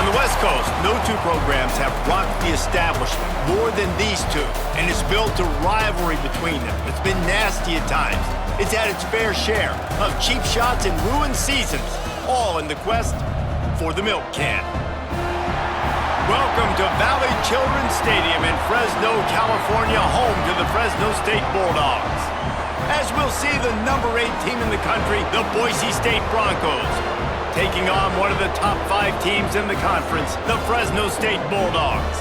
On the West Coast, no two programs have rocked the establishment more than these two, and it's built a rivalry between them. It's been nasty at times. It's had its fair share of cheap shots and ruined seasons, all in the quest for the milk can. Welcome to Valley Children's Stadium in Fresno, California, home to the Fresno State Bulldogs. As we'll see the number 8 team in the country, the Boise State Broncos, taking on one of the top 5 teams in the conference, the Fresno State Bulldogs.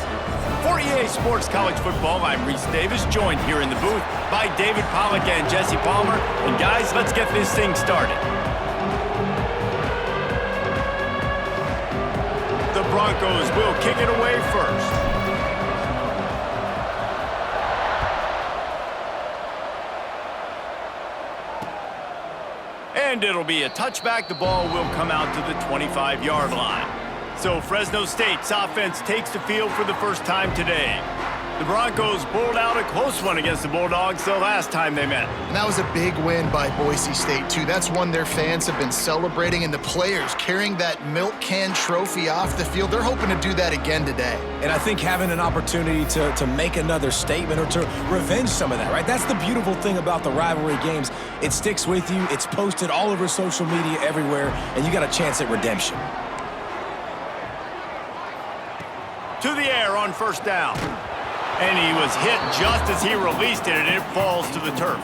For EA Sports College Football, I'm Reese Davis, joined here in the booth by David Pollack and Jesse Palmer. And guys, let's get this thing started. The Broncos will kick it away first. And it'll be a touchback. The ball will come out to the 25-yard line. So Fresno State's offense takes the field for the first time today. The Broncos pulled out a close one against the Bulldogs the last time they met. And that was a big win by Boise State, too. That's one their fans have been celebrating, and the players carrying that milk can trophy off the field, they're hoping to do that again today. And I think having an opportunity to make another statement or to revenge some of that, right? That's the beautiful thing about the rivalry games. It sticks with you. It's posted all over social media everywhere, and you got a chance at redemption. To the air on first down. And he was hit just as he released it, and it falls to the turf.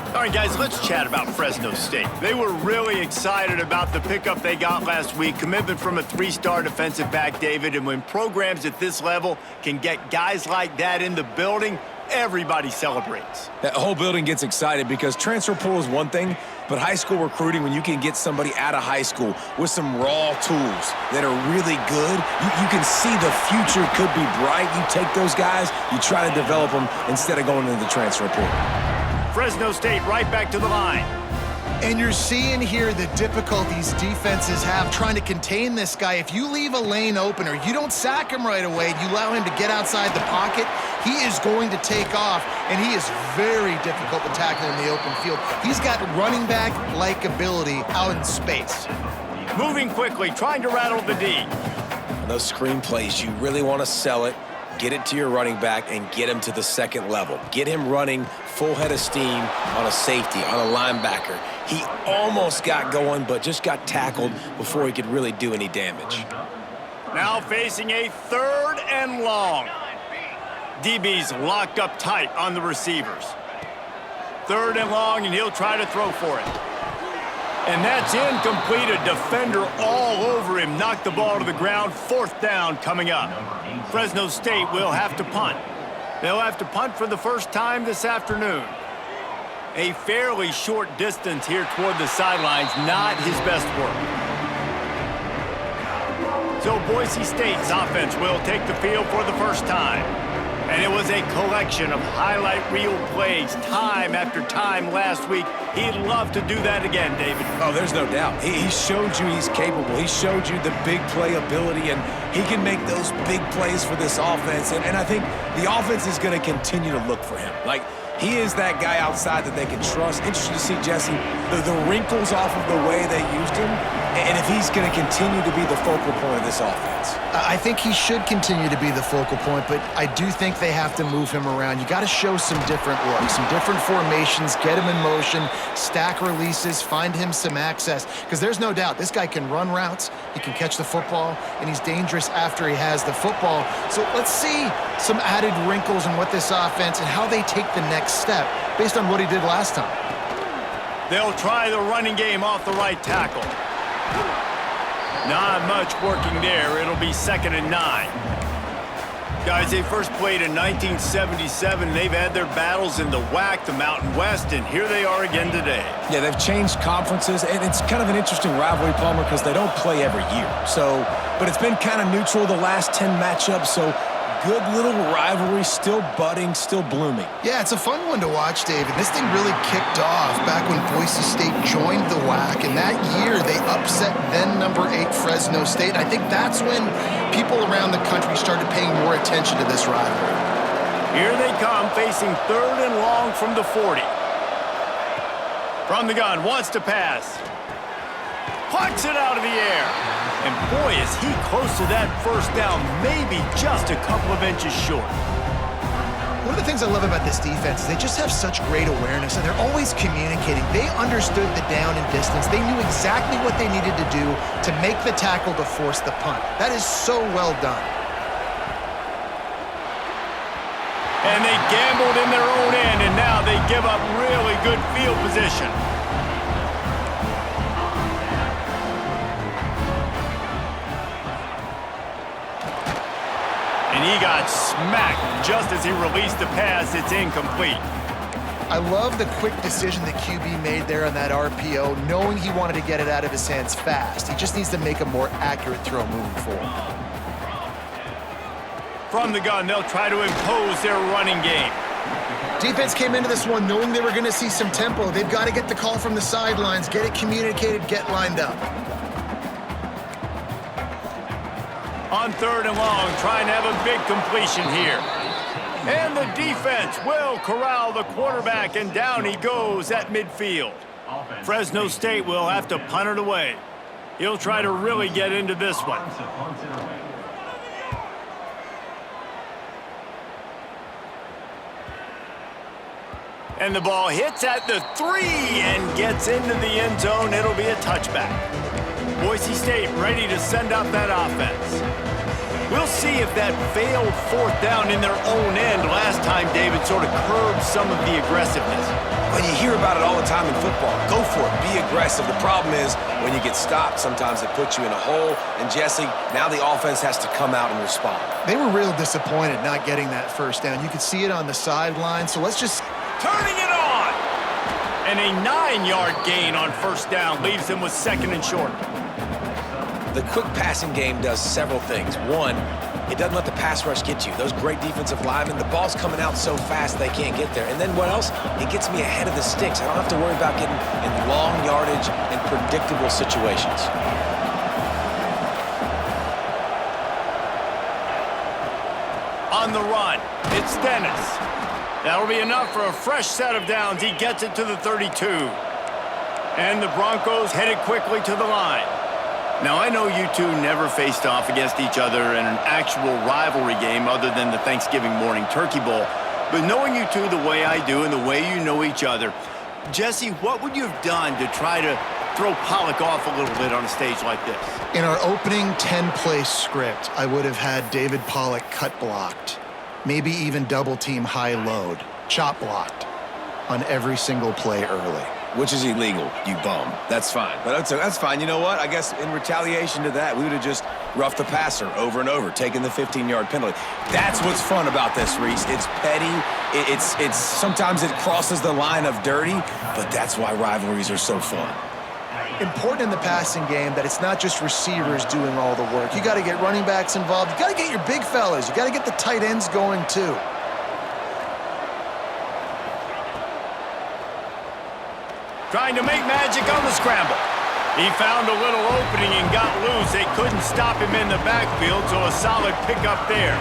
All right, guys, let's chat about Fresno State. They were really excited about the pickup they got last week, commitment from a 3-star defensive back, David, and when programs at this level can get guys like that in the building, everybody celebrates. That whole building gets excited because transfer portal is one thing, but high school recruiting, when you can get somebody out of high school with some raw tools that are really good, you can see the future could be bright. You take those guys, you try to develop them instead of going into the transfer portal. Fresno State right back to the line. And you're seeing here the difficulties defenses have trying to contain this guy. If you leave a lane open or you don't sack him right away, you allow him to get outside the pocket, he is going to take off, and he is very difficult to tackle in the open field. He's got running back-like ability out in space. Moving quickly, trying to rattle the D. On those screen plays, you really want to sell it, get it to your running back, and get him to the second level. Get him running full head of steam on a safety, on a linebacker. He almost got going, but just got tackled before he could really do any damage. Now facing a 3rd and long. DB's locked up tight on the receivers. 3rd and long, and he'll try to throw for it. And that's incomplete. A defender all over him. Knocked the ball to the ground. 4th down coming up. Fresno State will have to punt. They'll have to punt for the first time this afternoon. A fairly short distance here toward the sidelines. Not his best work. So Boise State's offense will take the field for the first time. And it was a collection of highlight reel plays time after time last week. He'd love to do that again, David. Oh, there's no doubt. He showed you he's capable. He showed you the big play ability, and he can make those big plays for this offense. And I think the offense is going to continue to look for him. Like, he is that guy outside that they can trust. Interesting to see, Jesse, the wrinkles off of the way they used him, and if he's going to continue to be the focal point of this offense. I think he should continue to be the focal point, but I do think they have to move him around. You got to show some different looks, some different formations, get him in motion, stack releases, find him some access, because there's no doubt this guy can run routes, he can catch the football, and he's dangerous after he has the football. So let's see some added wrinkles in what this offense and how they take the next step based on what he did last time. They'll try the running game off the right tackle. Not much working there. It'll be 2nd and 9. Guys, they first played in 1977. They've had their battles in the WAC, the Mountain West, and here they are again today. Yeah, they've changed conferences, and it's kind of an interesting rivalry, Palmer, because they don't play every year. But it's been kind of neutral the last 10 matchups, so good little rivalry, still budding, still blooming. Yeah, it's a fun one to watch, David. This thing really kicked off back when Boise State joined the WAC, and that year they upset then number 8 Fresno State. I think that's when people around the country started paying more attention to this rivalry. Here they come, facing 3rd and long from the 40. From the gun, wants to pass. Plucks it out of the air. And boy, is he close to that first down, maybe just a couple of inches short. One of the things I love about this defense is they just have such great awareness, and they're always communicating. They understood the down and distance. They knew exactly what they needed to do to make the tackle to force the punt. That is so well done. And they gambled in their own end, and now they give up really good field position. And he got smacked just as he released the pass. It's incomplete. I love the quick decision that QB made there on that RPO, knowing he wanted to get it out of his hands fast. He just needs to make a more accurate throw moving forward. From the gun, they'll try to impose their running game. Defense came into this one knowing they were going to see some tempo. They've got to get the call from the sidelines, get it communicated, get lined up. On 3rd and long, trying to have a big completion here. And the defense will corral the quarterback, and down he goes at midfield. Fresno State will have to punt it away. He'll try to really get into this one. And the ball hits at the 3 and gets into the end zone. It'll be a touchback. Boise State ready to send up that offense. We'll see if that failed 4th down in their own end last time, David, sort of curbed some of the aggressiveness. Well, you hear about it all the time in football. Go for it. Be aggressive. The problem is when you get stopped, sometimes it puts you in a hole. And, Jesse, now the offense has to come out and respond. They were real disappointed not getting that 1st down. You could see it on the sideline, so let's just... Turning it on! And a 9-yard gain on 1st down leaves them with 2nd and short. The quick passing game does several things. One, it doesn't let the pass rush get you. Those great defensive linemen, the ball's coming out so fast they can't get there. And then what else? It gets me ahead of the sticks. I don't have to worry about getting in long yardage and predictable situations. On the run, it's Dennis. That'll be enough for a fresh set of downs. He gets it to the 32. And the Broncos headed quickly to the line. Now, I know you two never faced off against each other in an actual rivalry game other than the Thanksgiving morning turkey bowl. But knowing you two the way I do and the way you know each other, Jesse, what would you have done to try to throw Pollock off a little bit on a stage like this? In our opening 10-play script, I would have had David Pollock cut blocked, maybe even double-team high load, chop blocked on every single play early. Which is illegal, you bum. That's fine. But that's fine. You know what? I guess in retaliation to that, we would have just roughed the passer over and over, taking the 15-yard penalty. That's what's fun about this, Reese. It's petty. It's sometimes it crosses the line of dirty, but that's why rivalries are so fun. Important in the passing game that it's not just receivers doing all the work. You got to get running backs involved. You got to get your big fellas. You got to get the tight ends going too. Trying to make magic on the scramble. He found a little opening and got loose. They couldn't stop him in the backfield, so a solid pickup there.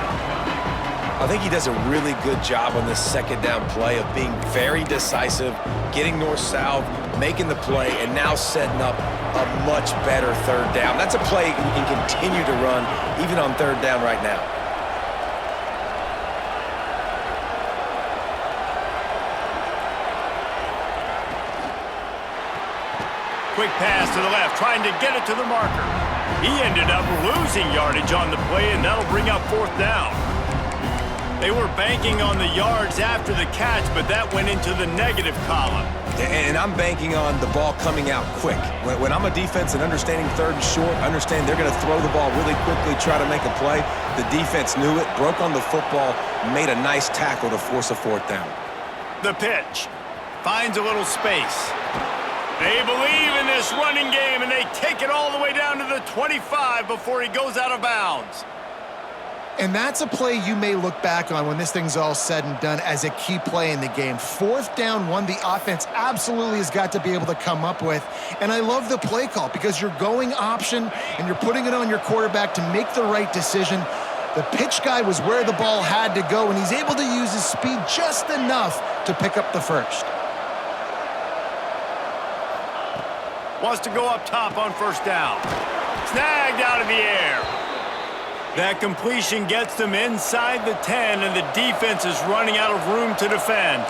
I think he does a really good job on this 2nd down play of being very decisive, getting north-south, making the play, and now setting up a much better 3rd down. That's a play we can continue to run even on 3rd down right now. Quick pass to the left, trying to get it to the marker. He ended up losing yardage on the play, and that'll bring up 4th down. They were banking on the yards after the catch, but that went into the negative column. And I'm banking on the ball coming out quick. When I'm a defense and understanding 3rd and short, understand they're going to throw the ball really quickly, try to make a play. The defense knew it, broke on the football, made a nice tackle to force a 4th down. The pitch finds a little space. They believe in this running game, and they take it all the way down to the 25 before he goes out of bounds. And that's a play you may look back on when this thing's all said and done as a key play in the game. 4th down, one the offense absolutely has got to be able to come up with. And I love the play call because you're going option and you're putting it on your quarterback to make the right decision. The pitch guy was where the ball had to go, and he's able to use his speed just enough to pick up the 1st. Wants to go up top on 1st down. snagged out of the air. That completion gets them inside the 10, and the defense is running out of room to defend.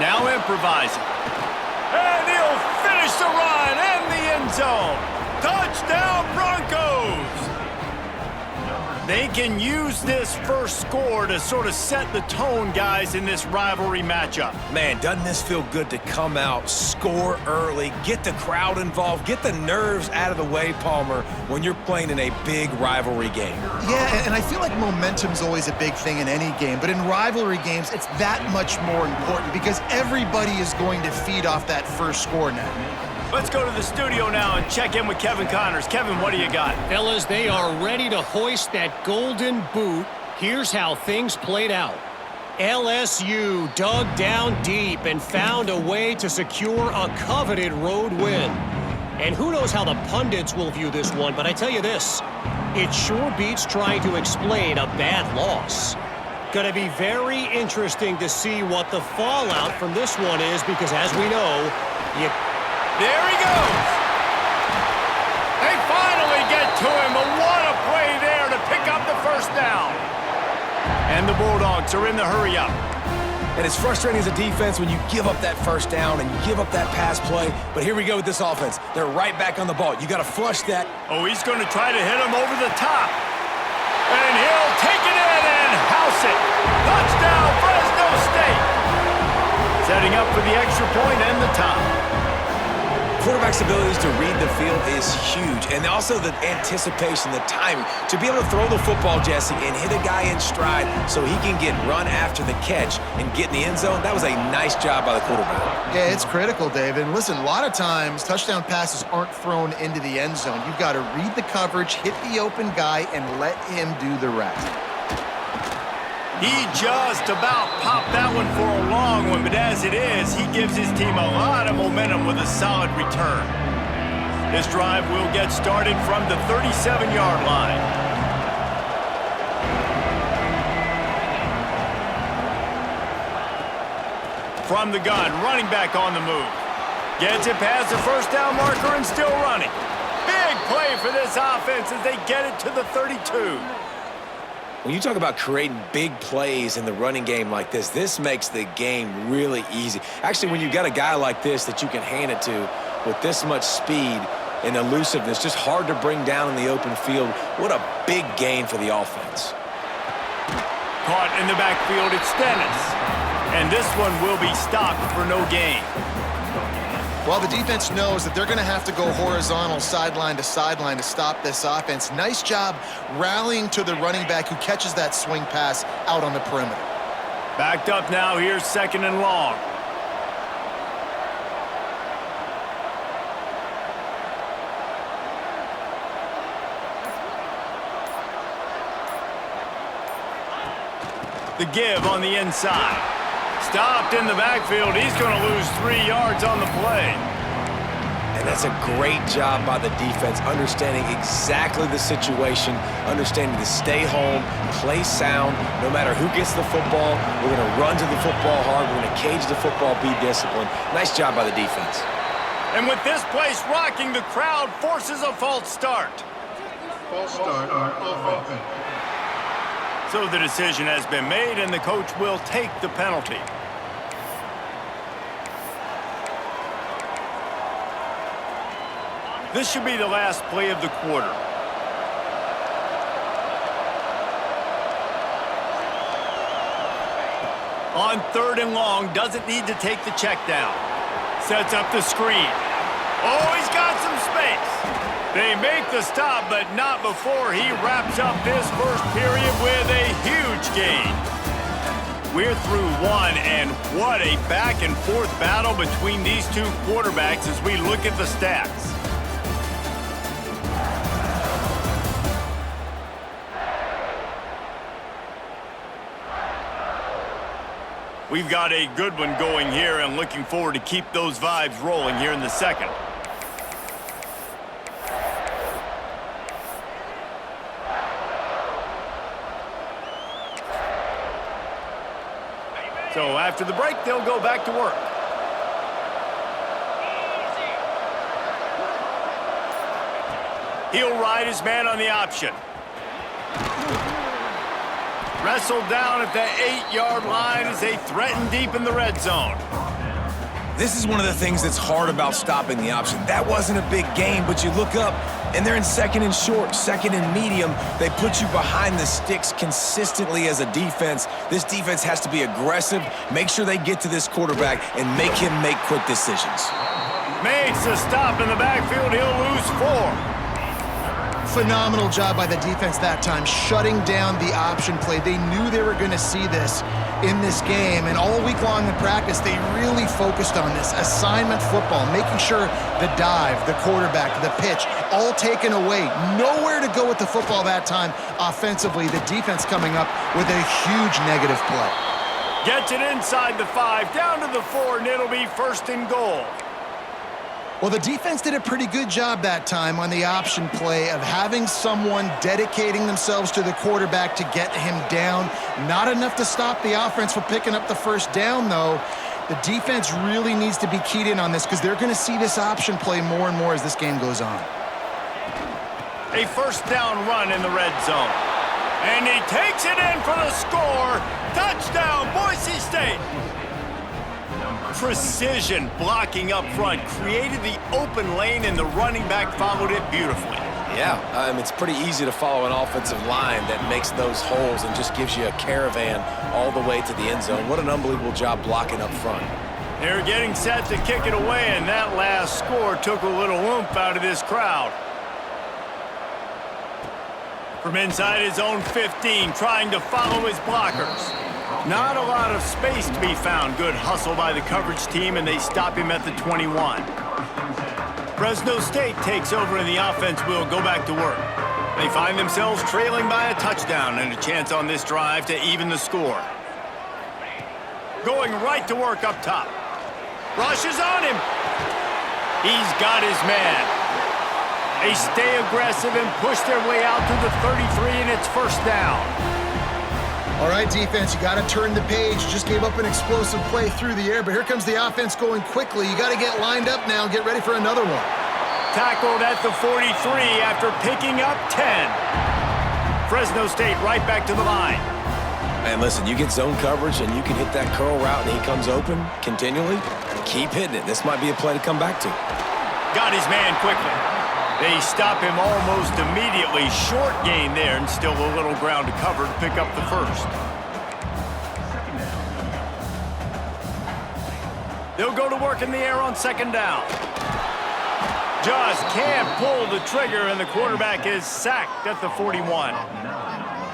Now improvising. And he'll finish the run and the end zone. Touchdown, Broncos! They can use this first score to sort of set the tone, guys, in this rivalry matchup. Man, doesn't this feel good to come out, score early, get the crowd involved, get the nerves out of the way, Palmer, when you're playing in a big rivalry game? Yeah, and I feel like momentum's always a big thing in any game, but in rivalry games, it's that much more important because everybody is going to feed off that first score now. Let's go to the studio now and check in with Kevin Connors. Kevin, what do you got? Fellas, they are ready to hoist that golden boot. Here's how things played out. LSU dug down deep and found a way to secure a coveted road win. And who knows how the pundits will view this one, but I tell you this, it sure beats trying to explain a bad loss. Gonna be very interesting to see what the fallout from this one is because, as we know, There he goes! They finally get to him, but what a play there to pick up the first down. And the Bulldogs are in the hurry-up. And it's frustrating as a defense when you give up that first down and you give up that pass play. But here we go with this offense. They're right back on the ball. You got to flush that. Oh, he's going to try to hit him over the top. And he'll take it in and house it. Touchdown, Fresno State. Setting up for the extra point and the tie. Quarterback's abilities to read the field is huge, and also the anticipation, the timing. To be able to throw the football, Jesse, and hit a guy in stride so he can get run after the catch and get in the end zone, that was a nice job by the quarterback. Yeah, it's critical, David. And listen, a lot of times, touchdown passes aren't thrown into the end zone. You've got to read the coverage, hit the open guy, and let him do the rest. He just about popped that one for a long one, but as it is, he gives his team a lot of momentum with a solid return. This drive will get started from the 37-yard line. From the gun, running back on the move. Gets it past the first down marker and still running. Big play for this offense as they get it to the 32. When you talk about creating big plays in the running game like this makes the game really easy. Actually, when you've got a guy like this that you can hand it to with this much speed and elusiveness, just hard to bring down in the open field, what a big gain for the offense. Caught in the backfield, it's Stennis. And this one will be stopped for no gain. Well, the defense knows that they're going to have to go horizontal sideline to stop this offense. Nice job rallying to the running back who catches that swing pass out on the perimeter. Backed up now, here's second and long. The give on the inside. Stopped in the backfield. He's going to lose 3 yards on the play. And that's a great job by the defense, understanding exactly the situation, understanding to stay home, play sound. No matter who gets the football, we're going to run to the football hard. We're going to cage the football, be disciplined. Nice job by the defense. And with this place rocking, the crowd forces a false start. False start on offense. So the decision has been made, and the coach will take the penalty. This should be the last play of the quarter. On third and long, doesn't need to take the check down. Sets up the screen. Oh, he's got some space. They make the stop, but not before he wraps up this first period with a huge gain. We're through one, and what a back-and-forth battle between these two quarterbacks as we look at the stats. We've got a good one going here, and looking forward to keep those vibes rolling here in the second. So after the break, they'll go back to work. He'll ride his man on the option. Wrestled down at the 8-yard line as they threaten deep in the red zone. This is one of the things that's hard about stopping the option. That wasn't a big gain, but you look up, and they're in second and short, second and medium. They put you behind the sticks consistently as a defense. This defense has to be aggressive, make sure they get to this quarterback, and make him make quick decisions. Makes a stop in the backfield. He'll lose 4. Phenomenal job by the defense that time, shutting down the option play. They knew they were going to see this in this game, and all week long in practice, they really focused on this assignment football, making sure the dive, the quarterback, the pitch, all taken away. Nowhere to go with the football that time offensively. The defense coming up with a huge negative play. Gets it inside the 5, down to the 4, and it'll be 1st and goal. Well, the defense did a pretty good job that time on the option play of having someone dedicating themselves to the quarterback to get him down. Not enough to stop the offense from picking up the first down, though. The defense really needs to be keyed in on this because they're going to see this option play more and more as this game goes on. A 1st down run in the red zone. And he takes it in for the score. Touchdown, Boise State. Precision blocking up front created the open lane, and the running back followed it beautifully. Yeah, it's pretty easy to follow an offensive line that makes those holes and just gives you a caravan all the way to the end zone. What an unbelievable job blocking up front. They're getting set to kick it away, and that last score took a little oomph out of this crowd. From inside his own 15, trying to follow his blockers. Not a lot of space to be found. Good hustle by the coverage team, and they stop him at the 21. Fresno State takes over, and the offense will go back to work. They find themselves trailing by a touchdown and a chance on this drive to even the score. Going right to work up top. Rushes on him. He's got his man. They stay aggressive and push their way out to the 33, and it's 1st down. All right, defense, you got to turn the page. Just gave up an explosive play through the air, but here comes the offense going quickly. You got to get lined up now and get ready for another one. Tackled at the 43 after picking up 10. Fresno State right back to the line. And listen, you get zone coverage and you can hit that curl route and he comes open continually. Keep hitting it. This might be a play to come back to. Got his man quickly. They stop him almost immediately. Short gain there, and still a little ground to cover to pick up the 1st. They'll go to work in the air on 2nd down. Just can't pull the trigger, and the quarterback is sacked at the 41.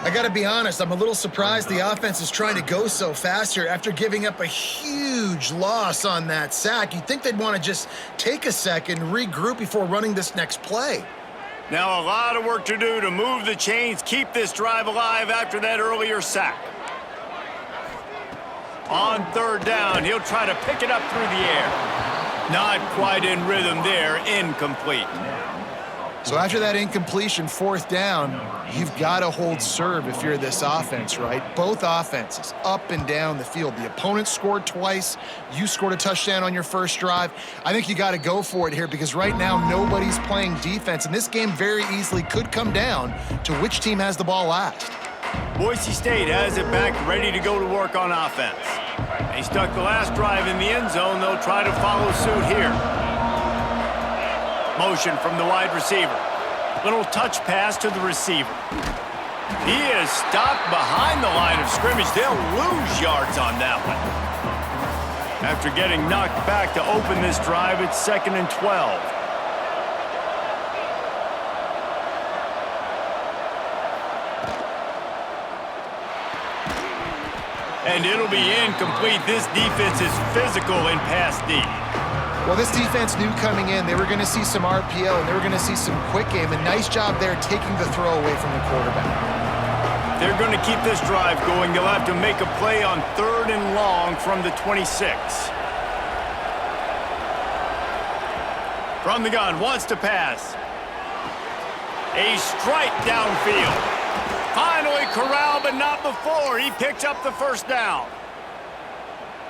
I got to be honest, I'm a little surprised the offense is trying to go so fast here after giving up a huge loss on that sack. You'd think they'd want to just take a second, regroup before running this next play. Now a lot of work to do to move the chains, keep this drive alive after that earlier sack. On 3rd down, he'll try to pick it up through the air. Not quite in rhythm there, incomplete. So after that incompletion, 4th down, you've got to hold serve if you're this offense, right? Both offenses up and down the field. The opponent scored twice. You scored a touchdown on your first drive. I think you got to go for it here because right now nobody's playing defense, and this game very easily could come down to which team has the ball last. Boise State has it back, ready to go to work on offense. They stuck the last drive in the end zone. They'll try to follow suit here. Motion from the wide receiver. Little touch pass to the receiver. He is stopped behind the line of scrimmage. They'll lose yards on that one. After getting knocked back to open this drive, it's 2nd and 12. And it'll be incomplete. This defense is physical in pass D. Well, this defense knew coming in they were going to see some RPO and they were going to see some quick game. A nice job there taking the throw away from the quarterback. They're going to keep this drive going. They'll have to make a play on 3rd and long from the 26. From the gun, wants to pass. A strike downfield. Finally corralled, but not before. He picks up the 1st down.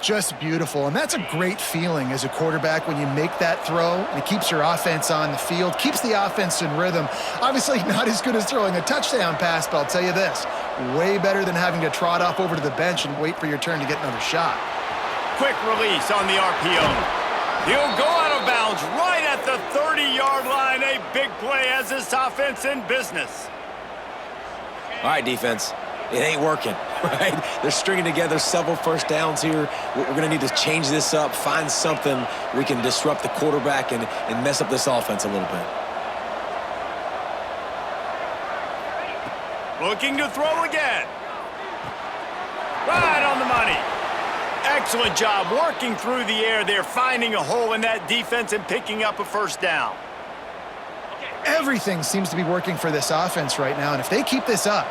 Just beautiful, and that's a great feeling as a quarterback when you make that throw and it keeps your offense on the field, keeps the offense in rhythm. Obviously not as good as throwing a touchdown pass, but I'll tell you this, way better than having to trot off over to the bench and wait for your turn to get another shot. Quick release on the RPO. He'll go out of bounds right at the 30-yard line. A big play as this offense in business. All right, defense. It ain't working, right? They're stringing together several first downs here. We're going to need to change this up, find something we can disrupt the quarterback and mess up this offense a little bit. Looking to throw again. Right on the money. Excellent job working through the air there, finding a hole in that defense and picking up a first down. Everything seems to be working for this offense right now, and if they keep this up,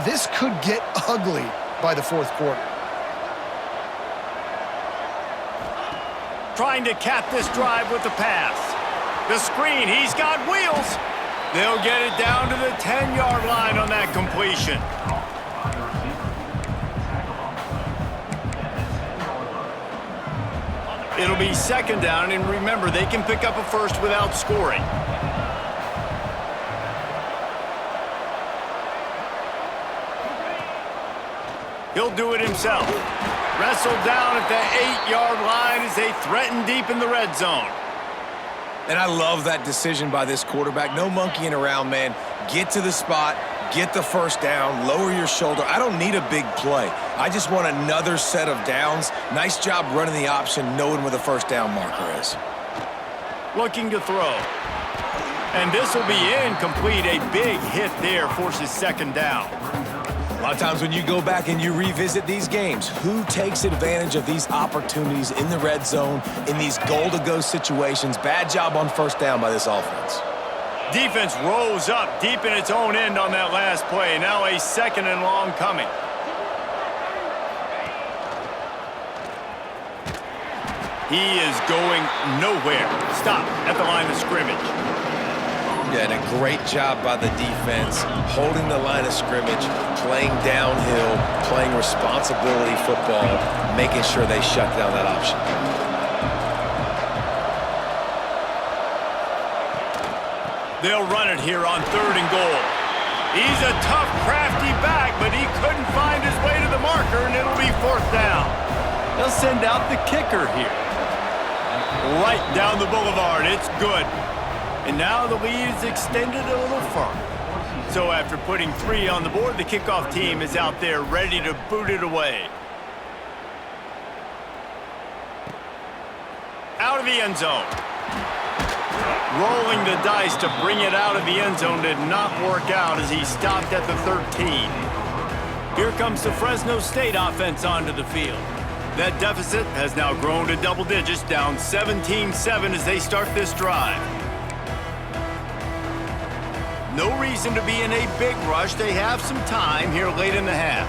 this could get ugly by the fourth quarter. Trying to cap this drive with the pass. The screen, he's got wheels. They'll get it down to the 10-yard line on that completion. It'll be second down, and remember, they can pick up a first without scoring. He'll do it himself. Wrestled down at the 8-yard line as they threaten deep in the red zone. And I love that decision by this quarterback. No monkeying around, man. Get to the spot, get the first down, lower your shoulder. I don't need a big play. I just want another set of downs. Nice job running the option, knowing where the first down marker is. Looking to throw. And this will be incomplete. A big hit there forces second down. A lot of times when you go back and you revisit these games, who takes advantage of these opportunities in the red zone, in these goal-to-go situations? Bad job on first down by this offense. Defense rose up deep in its own end on that last play. Now a second and long coming. He is going nowhere. Stop at the line of scrimmage. Yeah, and a great job by the defense, holding the line of scrimmage, playing downhill, playing responsibility football, making sure they shut down that option. They'll run it here on third and goal. He's a tough, crafty back, but he couldn't find his way to the marker, and it'll be fourth down. They'll send out the kicker here. Right down the boulevard. It's good. And now the lead is extended a little further. So after putting 3 on the board, the kickoff team is out there ready to boot it away. Out of the end zone. Rolling the dice to bring it out of the end zone did not work out as he stopped at the 13. Here comes the Fresno State offense onto the field. That deficit has now grown to double digits, down 17-7 as they start this drive. No reason to be in a big rush. They have some time here late in the half.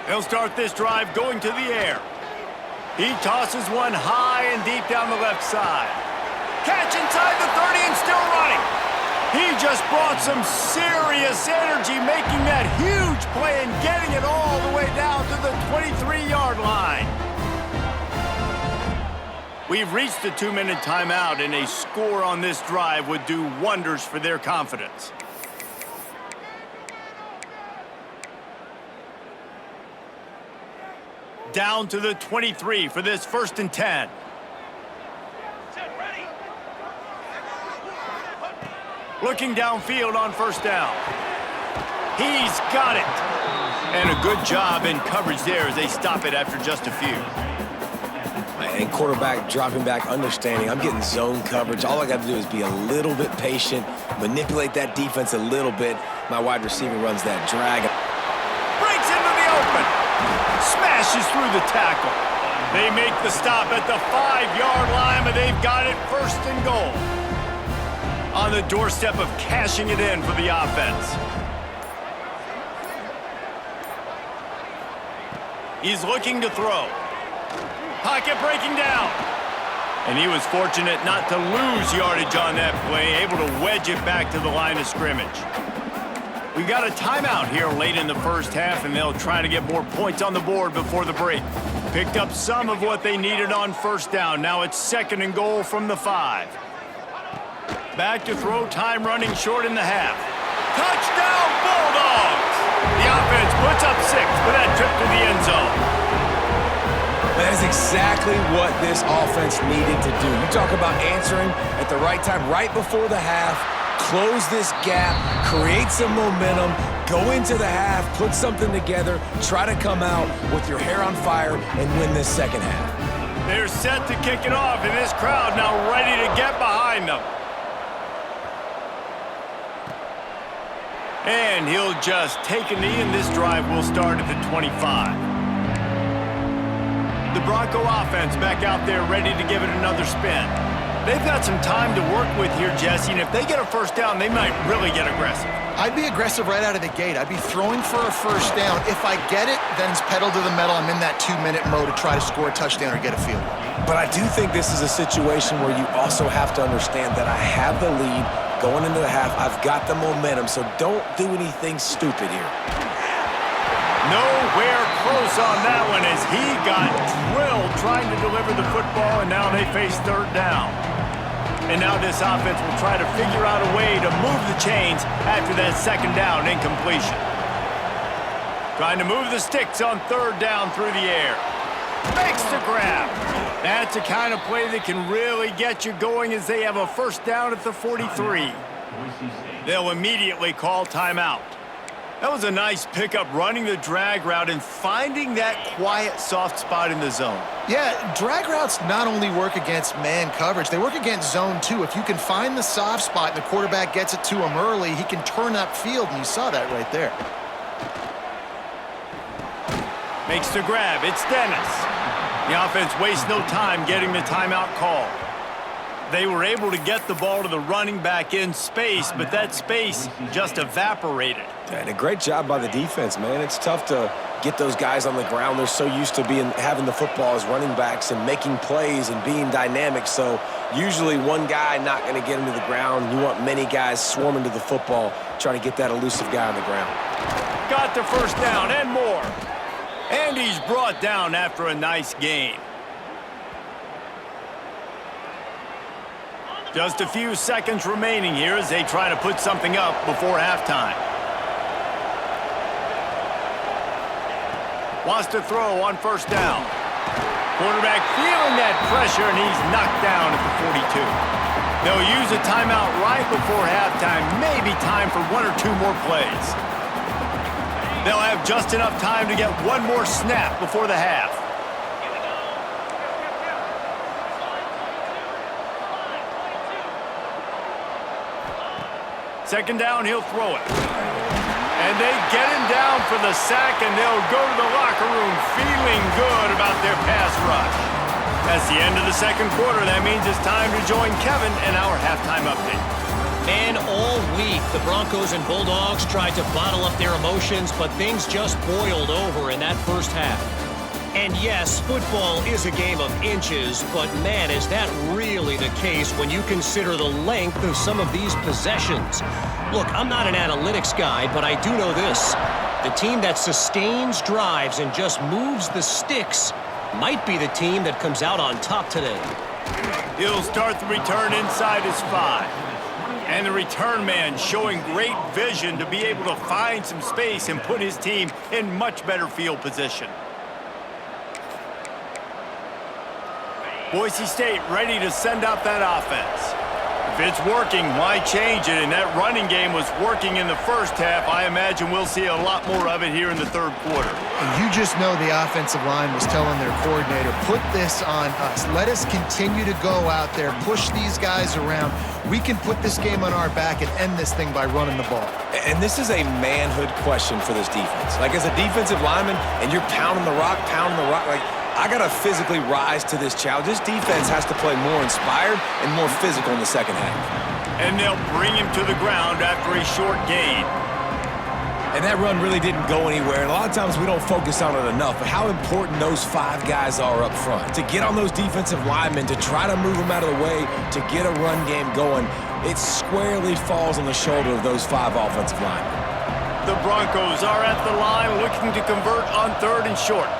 They'll start this drive going to the air. He tosses one high and deep down the left side. Catch inside the 30 and still running. He just brought some serious energy, making that huge play and getting it all the way down to the 23-yard line. We've reached the 2-minute timeout, and a score on this drive would do wonders for their confidence. Down to the 23 for this 1st and 10. Looking downfield on first down. He's got it. And a good job in coverage there as they stop it after just a few. And quarterback dropping back, understanding I'm getting zone coverage. All I got to do is be a little bit patient, manipulate that defense a little bit. My wide receiver runs that drag. Breaks into the open. Smashes through the tackle. They make the stop at the 5-yard line, but they've got it 1st and goal. On the doorstep of cashing it in for the offense. He's looking to throw. Pocket breaking down. And he was fortunate not to lose yardage on that play, able to wedge it back to the line of scrimmage. We've got a timeout here late in the first half, and they'll try to get more points on the board before the break. Picked up some of what they needed on first down. Now it's 2nd and goal from the 5. Back to throw, time running short in the half. Touchdown, Bulldogs! The offense puts up 6 for that trip to the end zone. That is exactly what this offense needed to do. You talk about answering at the right time, right before the half, close this gap, create some momentum, go into the half, put something together, try to come out with your hair on fire and win this second half. They're set to kick it off, and this crowd now ready to get behind them. And he'll just take a knee, and this drive will start at the 25. The Bronco offense back out there ready to give it another spin. They've got some time to work with here, Jesse, and if they get a first down, they might really get aggressive. I'd be aggressive right out of the gate. I'd be throwing for a first down. If I get it, then it's pedal to the metal. I'm in that 2-minute mode to try to score a touchdown or get a field goal. But I do think this is a situation where you also have to understand that I have the lead going into the half. I've got the momentum, so don't do anything stupid here. Nowhere close on that one as he got drilled trying to deliver the football, and now they face 3rd down. And now this offense will try to figure out a way to move the chains after that 2nd down incompletion. Trying to move the sticks on 3rd down through the air. Makes the grab. That's the kind of play that can really get you going as they have a first down at the 43. They'll immediately call timeout. That was a nice pickup, running the drag route and finding that quiet, soft spot in the zone. Yeah, drag routes not only work against man coverage, they work against zone too. If you can find the soft spot and the quarterback gets it to him early, he can turn upfield, and you saw that right there. Makes the grab. It's Dennis. The offense wastes no time getting the timeout call. They were able to get the ball to the running back in space, but that space just evaporated. And a great job by the defense, man. It's tough to get those guys on the ground. They're so used to having the football as running backs and making plays and being dynamic. So usually one guy not going to get him to the ground. You want many guys swarming to the football, trying to get that elusive guy on the ground. Got the first down and more. And he's brought down after a nice gain. Just a few seconds remaining here as they try to put something up before halftime. Wants to throw on first down. Quarterback feeling that pressure, and he's knocked down at the 42. They'll use a timeout right before halftime, maybe time for 1 or 2 more plays. They'll have just enough time to get one more snap before the half. Second down, he'll throw it. And they get him down for the sack, and they'll go to the locker room feeling good about their pass rush. That's the end of the second quarter. That means it's time to join Kevin in our halftime update. And all week, the Broncos and Bulldogs tried to bottle up their emotions, but things just boiled over in that first half. And yes, football is a game of inches, but man, is that really the case when you consider the length of some of these possessions. Look, I'm not an analytics guy, but I do know this. The team that sustains drives and just moves the sticks might be the team that comes out on top today. He'll start the return inside his 5. And the return man showing great vision to be able to find some space and put his team in much better field position. Boise State ready to send out that offense. If it's working, why change it? And that running game was working in the first half. I imagine we'll see a lot more of it here in the third quarter. And you just know the offensive line was telling their coordinator, put this on us. Let us continue to go out there, push these guys around. We can put this game on our back and end this thing by running the ball. And this is a manhood question for this defense. Like, as a defensive lineman, and you're pounding the rock, like, I got to physically rise to this challenge. This defense has to play more inspired and more physical in the second half. And they'll bring him to the ground after a short gain. And that run really didn't go anywhere. And a lot of times we don't focus on it enough, but how important those 5 guys are up front. To get on those defensive linemen, to try to move them out of the way, to get a run game going, it squarely falls on the shoulder of those 5 offensive linemen. The Broncos are at the line looking to convert on 3rd and short.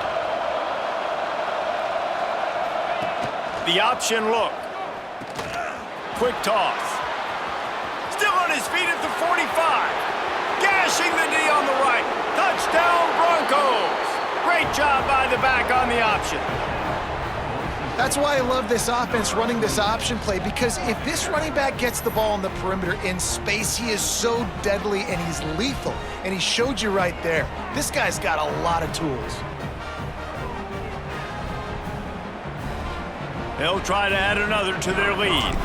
The option look. Quick toss. Still on his feet at the 45. Gashing the D on the right. Touchdown Broncos. Great job by the back on the option. That's why I love this offense running this option play, because if this running back gets the ball on the perimeter in space, he is so deadly and he's lethal. And he showed you right there. This guy's got a lot of tools. They'll try to add another to their lead.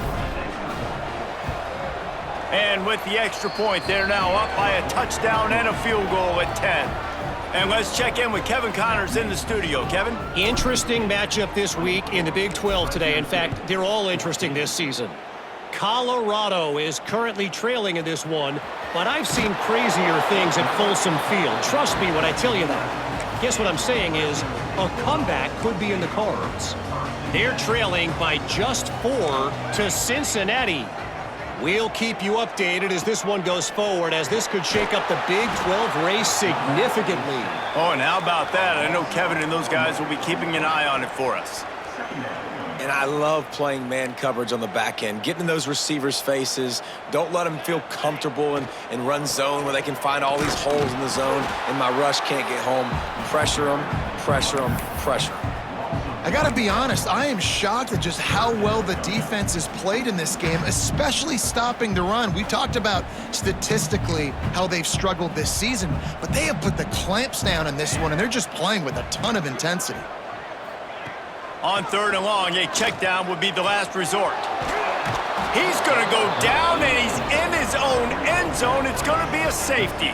And with the extra point, they're now up by a touchdown and a field goal at 10. And let's check in with Kevin Connors in the studio. Kevin? Interesting matchup this week in the Big 12 today. In fact, they're all interesting this season. Colorado is currently trailing in this one, but I've seen crazier things at Folsom Field. Trust me when I tell you that. Guess what I'm saying is a comeback could be in the cards. They're trailing by just 4 to Cincinnati. We'll keep you updated as this one goes forward, as this could shake up the Big 12 race significantly. Oh, and how about that? I know Kevin and those guys will be keeping an eye on it for us. And I love playing man coverage on the back end, getting in those receivers' faces. Don't let them feel comfortable and run zone where they can find all these holes in the zone and my rush can't get home. Pressure them, pressure them, pressure them. I gotta be honest, I am shocked at just how well the defense has played in this game, especially stopping the run. We talked about statistically how they've struggled this season, but they have put the clamps down in this one, and they're just playing with a ton of intensity. On 3rd and long, a check down would be the last resort. He's gonna go down, and he's in his own end zone. It's gonna be a safety.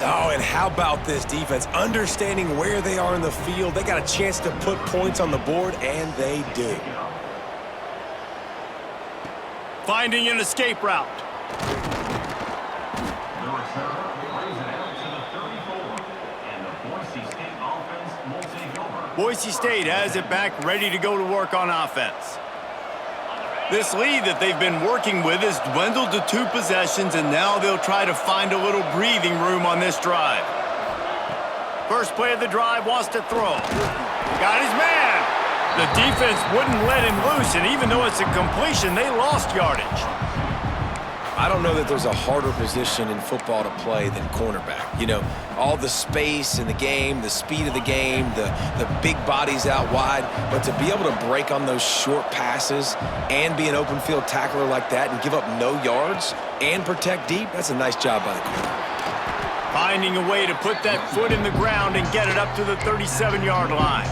Oh, and how about this defense? Understanding where they are in the field. They got a chance to put points on the board, and they do. Finding an escape route. Boise State has it back, ready to go to work on offense. This lead that they've been working with has dwindled to 2 possessions, and now they'll try to find a little breathing room on this drive. First play of the drive, wants to throw. Got his man. The defense wouldn't let him loose, and even though it's a completion, they lost yardage. I don't know that there's a harder position in football to play than cornerback. You know, all the space in the game, the speed of the game, the big bodies out wide. But to be able to break on those short passes and be an open field tackler like that and give up no yards and protect deep, that's a nice job by the corner. Finding a way to put that foot in the ground and get it up to the 37-yard line.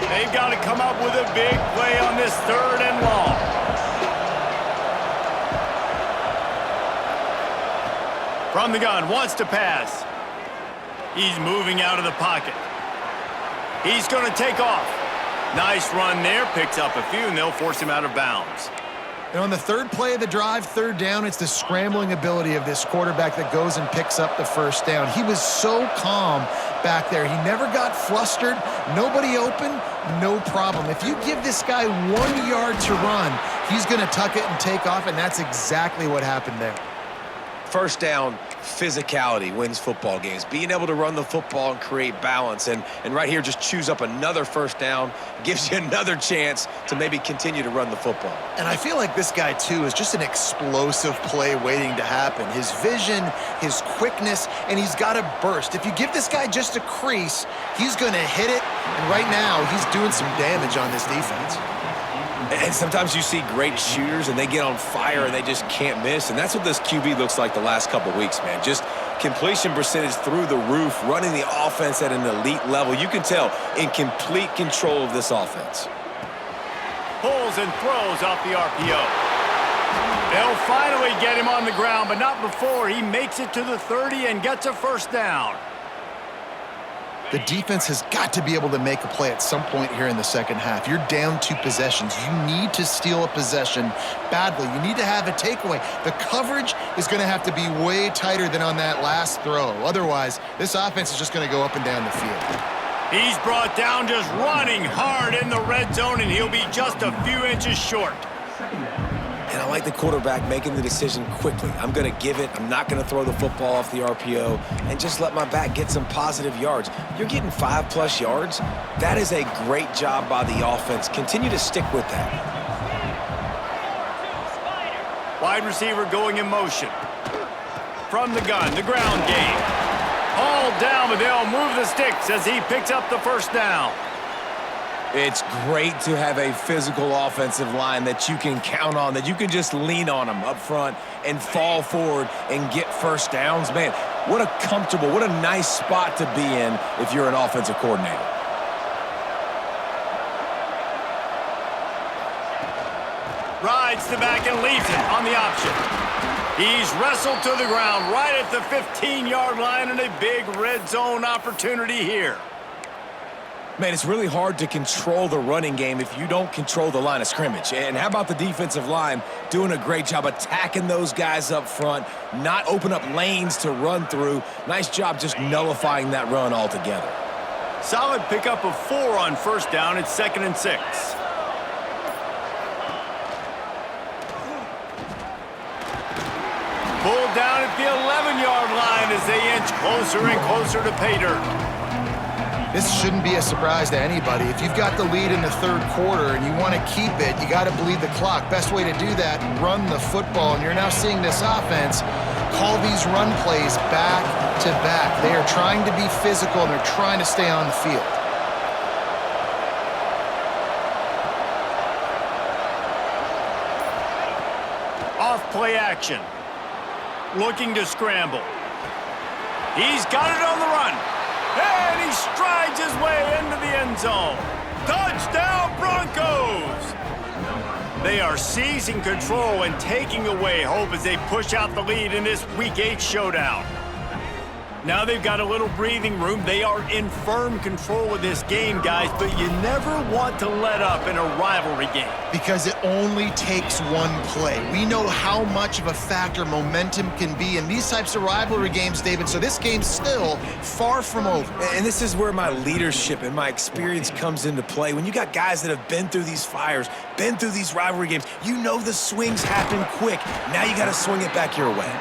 They've got to come up with a big play on this 3rd and long. From the gun, wants to pass. He's moving out of the pocket. He's going to take off. Nice run there, picks up a few, and they'll force him out of bounds. And on the 3rd play of the drive, 3rd down, it's the scrambling ability of this quarterback that goes and picks up the 1st down. He was so calm back there. He never got flustered. Nobody open, no problem. If you give this guy 1 yard to run, he's going to tuck it and take off, and that's exactly what happened there. First down, physicality wins football games. Being able to run the football and create balance. And right here, just choose up another 1st down, gives you another chance to maybe continue to run the football. And I feel like this guy, too, is just an explosive play waiting to happen. His vision, his quickness, and he's got a burst. If you give this guy just a crease, he's going to hit it. And right now, he's doing some damage on this defense. And sometimes you see great shooters and they get on fire and they just can't miss. And that's what this QB looks like the last couple weeks, man. Just completion percentage through the roof, running the offense at an elite level. You can tell in complete control of this offense. Pulls and throws off the RPO. They'll finally get him on the ground, but not before he makes it to the 30 and gets a 1st down. The defense has got to be able to make a play at some point here in the 2nd half. You're down 2 possessions. You need to steal a possession badly. You need to have a takeaway. The coverage is going to have to be way tighter than on that last throw. Otherwise, this offense is just going to go up and down the field. He's brought down just running hard in the red zone, and he'll be just a few inches short. And I like the quarterback making the decision quickly. I'm going to give it. I'm not going to throw the football off the RPO and just let my back get some positive yards. You're getting 5+ yards. That is a great job by the offense. Continue to stick with that. Wide receiver going in motion. From the gun, the ground game. All down, but they'll move the sticks as he picks up the first down. It's great to have a physical offensive line that you can count on, that you can just lean on them up front and fall forward and get first downs. Man, what a comfortable, what a nice spot to be in if you're an offensive coordinator. Rides the back and leaves it on the option. He's wrestled to the ground right at the 15-yard line, and a big red zone opportunity here. Man, it's really hard to control the running game if you don't control the line of scrimmage. And how about the defensive line doing a great job attacking those guys up front, not open up lanes to run through. Nice job just nullifying that run altogether. Solid pickup of 4 on first down. It's 2nd and 6. Pulled down at the 11-yard line as they inch closer and closer to pay dirt. This shouldn't be a surprise to anybody. If you've got the lead in the third quarter and you want to keep it, you got to bleed the clock. Best way to do that, run the football. And you're now seeing this offense call these run plays back to back. They are trying to be physical, and they're trying to stay on the field. Off play action. Looking to scramble. He's got it on the run. And he strides his way into the end zone. Touchdown, Broncos! They are seizing control and taking away hope as they push out the lead in this Week 8 showdown. Now they've got a little breathing room. They are in firm control of this game, guys, but you never want to let up in a rivalry game. Because it only takes one play. We know how much of a factor momentum can be in these types of rivalry games, David, so this game's still far from over. And this is where my leadership and my experience comes into play. When you got guys that have been through these fires, been through these rivalry games, you know the swings happen quick. Now you got to swing it back your way.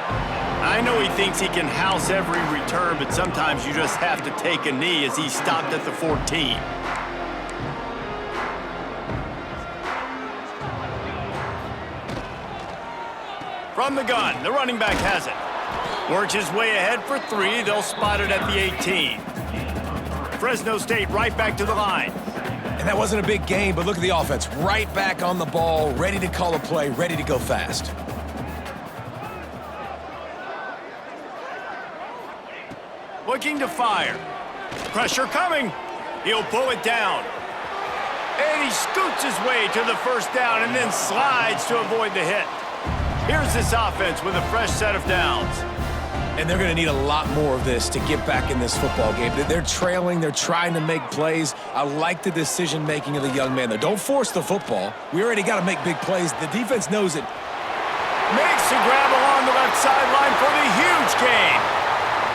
I know he thinks he can house every return, but sometimes you just have to take a knee as he stopped at the 14. From the gun, the running back has it. Works his way ahead for 3. They'll spot it at the 18. Fresno State right back to the line. And that wasn't a big gain, but look at the offense. Right back on the ball, ready to call a play, ready to go fast. Looking to fire. Pressure coming. He'll pull it down. And he scoots his way to the first down and then slides to avoid the hit. Here's this offense with a fresh set of downs. And they're going to need a lot more of this to get back in this football game. They're trailing. They're trying to make plays. I like the decision-making of the young man there. Don't force the football. We already got to make big plays. The defense knows it. Makes the grab along the left sideline for the huge gain.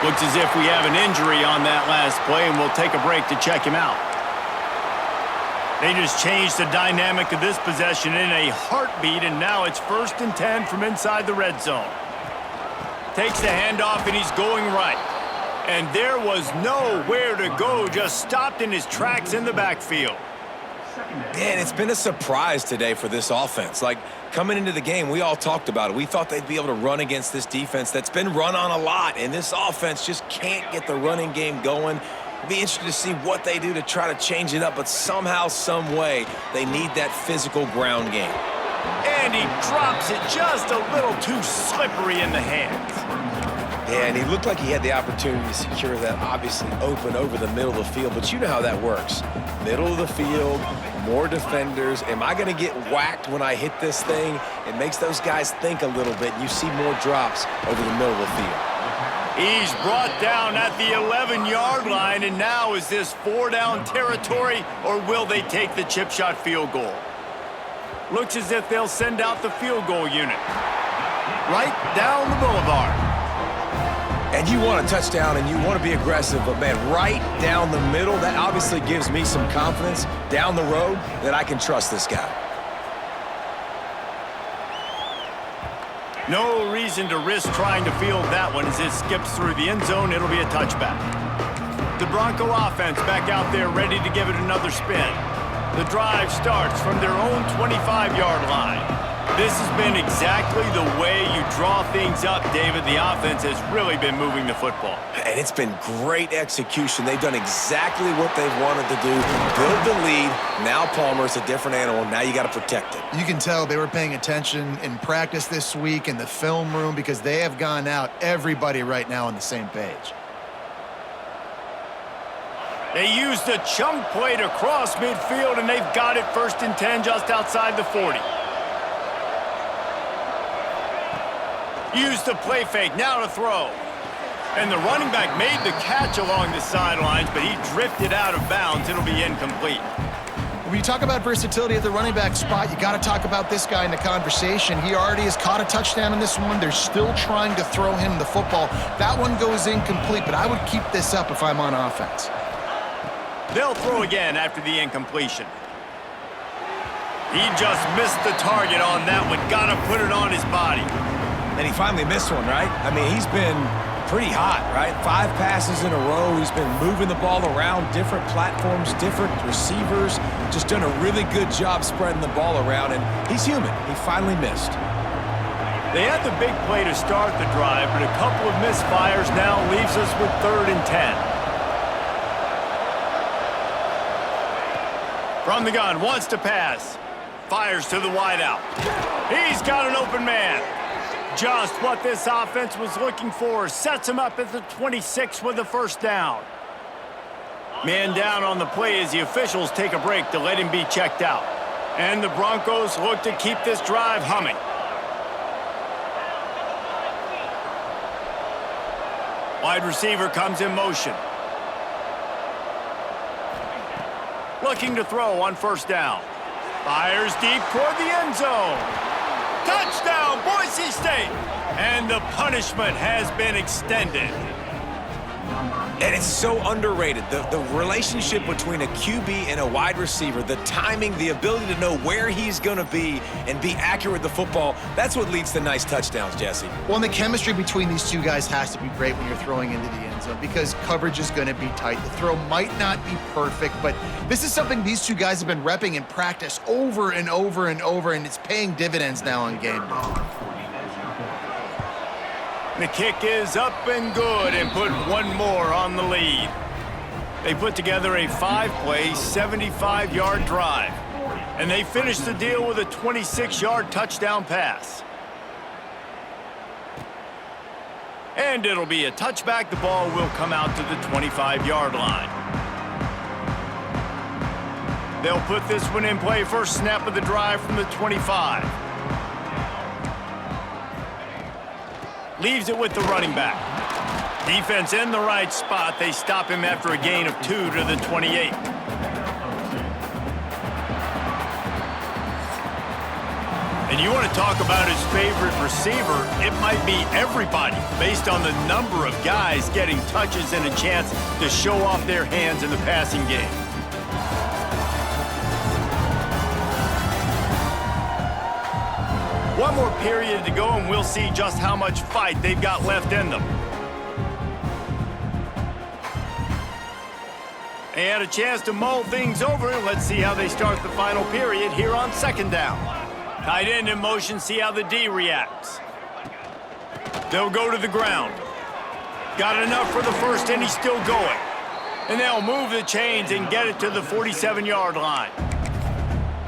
Looks as if we have an injury on that last play, and we'll take a break to check him out. They just changed the dynamic of this possession in a heartbeat, and now it's 1st and 10 from inside the red zone. Takes the handoff, and he's going right. And there was nowhere to go, just stopped in his tracks in the backfield. Man, it's been a surprise today for this offense. Like, coming into the game, we all talked about it. We thought they'd be able to run against this defense that's been run on a lot, and this offense just can't get the running game going. It'll be interesting to see what they do to try to change it up, but somehow, some way, they need that physical ground game. And he drops it just a little too slippery in the hands. Yeah, and he looked like he had the opportunity to secure that, obviously open over the middle of the field, but you know how that works. Middle of the field, more defenders. Am I going to get whacked when I hit this thing? It makes those guys think a little bit. You see more drops over the middle of the field. He's brought down at the 11-yard line, and now is this 4-down territory, or will they take the chip shot field goal? Looks as if they'll send out the field goal unit. Right down the boulevard. And you want a touchdown and you want to be aggressive, but man, right down the middle, that obviously gives me some confidence down the road that I can trust this guy. No reason to risk trying to field that one as it skips through the end zone. It'll be a touchback. The Bronco offense back out there ready to give it another spin. The drive starts from their own 25-yard line. This has been exactly the way you draw things up, David. The offense has really been moving the football. And it's been great execution. They've done exactly what they've wanted to do. Build the lead. Now Palmer's a different animal. Now you got to protect it. You can tell they were paying attention in practice this week in the film room because they have gone out, everybody right now on the same page. They used a chunk play to cross midfield, and they've got it 1st and 10 just outside the 40. Used the play fake, now to throw. And the running back made the catch along the sidelines, but he drifted out of bounds. It'll be incomplete. When you talk about versatility at the running back spot, you got to talk about this guy in the conversation. He already has caught a touchdown in this one. They're still trying to throw him the football. That one goes incomplete, but I would keep this up if I'm on offense. They'll throw again after the incompletion. He just missed the target on that one. Got to put it on his body. And he finally missed one, right? I mean, he's been pretty hot, right? 5 passes in a row. He's been moving the ball around different platforms, different receivers. Just done a really good job spreading the ball around, and he's human. He finally missed. They had the big play to start the drive, but a couple of misfires now leaves us with 3rd and 10. From the gun, wants to pass. Fires to the wideout. He's got an open man. Just what this offense was looking for. Sets him up at the 26 with the 1st down. Man down on the play as the officials take a break to let him be checked out. And the Broncos look to keep this drive humming. Wide receiver comes in motion. Looking to throw on 1st down. Fires deep toward the end zone. Touchdown, Boise State! And the punishment has been extended. And it's so underrated. The relationship between a QB and a wide receiver, the timing, the ability to know where he's going to be and be accurate with the football, that's what leads to nice touchdowns, Jesse. Well, and the chemistry between these two guys has to be great when you're throwing into the end zone because coverage is going to be tight. The throw might not be perfect, but this is something these two guys have been repping in practice over and over and over, and it's paying dividends now on game day. The kick is up and good and put one more on the lead. They put together a 5-play, 75-yard drive. And they finished the deal with a 26-yard touchdown pass. And it'll be a touchback. The ball will come out to the 25-yard line. They'll put this one in play. 1st snap of the drive from the 25. Leaves it with the running back. Defense in the right spot. They stop him after a gain of 2 to the 28. And you want to talk about his favorite receiver, it might be everybody based on the number of guys getting touches and a chance to show off their hands in the passing game. One more period to go, and we'll see just how much fight they've got left in them. They had a chance to mull things over. Let's see how they start the final period here on 2nd down. Tight end in motion, see how the D reacts. They'll go to the ground. Got enough for the 1st, and he's still going. And they'll move the chains and get it to the 47-yard line.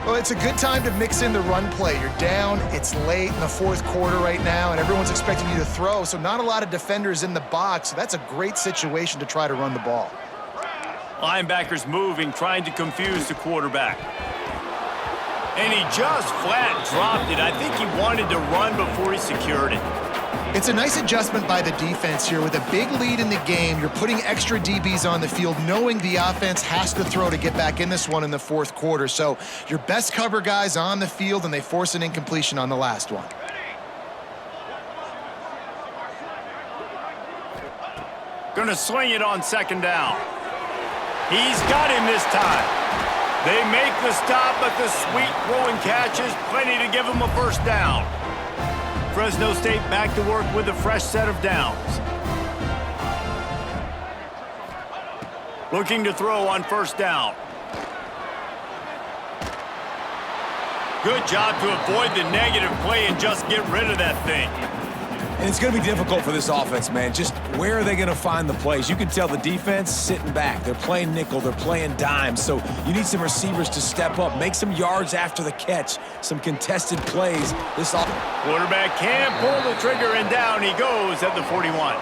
Well, it's a good time to mix in the run play. You're down, it's late in the 4th quarter right now, and everyone's expecting you to throw, so not a lot of defenders in the box. So that's a great situation to try to run the ball. Linebackers moving, trying to confuse the quarterback. And he just flat dropped it. I think he wanted to run before he secured it. It's a nice adjustment by the defense here. With a big lead in the game, you're putting extra DBs on the field, knowing the offense has to throw to get back in this one in the 4th quarter. So your best cover guys on the field, and they force an incompletion on the last one. Gonna sling it on second down. He's got him this time. They make the stop, but the sweet throwing catch is plenty to give him a first down. Fresno State back to work with a fresh set of downs. Looking to throw on first down. Good job to avoid the negative play and just get rid of that thing. And it's going to be difficult for this offense, man. Just where are they going to find the plays? You can tell the defense sitting back. They're playing nickel. They're playing dime. So you need some receivers to step up, make some yards after the catch, some contested plays. Quarterback can't pull the trigger, and down he goes at the 41.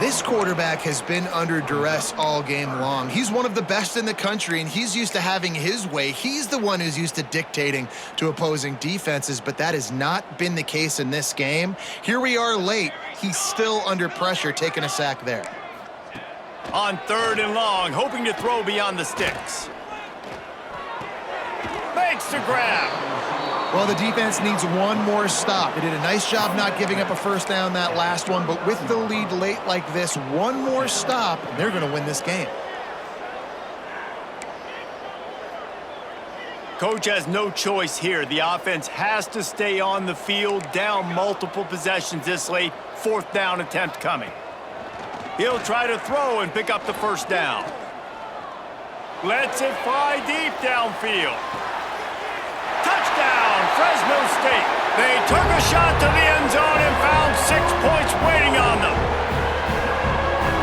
This quarterback has been under duress all game long. He's one of the best in the country, and he's used to having his way. He's the one who's used to dictating to opposing defenses, but that has not been the case in this game. Here we are late. He's still under pressure, taking a sack there. On third and long, hoping to throw beyond the sticks. Makes the grab. Well, the defense needs one more stop. They did a nice job not giving up a first down that last one, but with the lead late like this, one more stop, and they're going to win this game. Coach has no choice here. The offense has to stay on the field, down multiple possessions this late. Fourth down attempt coming. He'll try to throw and pick up the first down. Lets it fly deep downfield. Touchdown, Fresno State. They took a shot to the end zone and found 6 points waiting on them.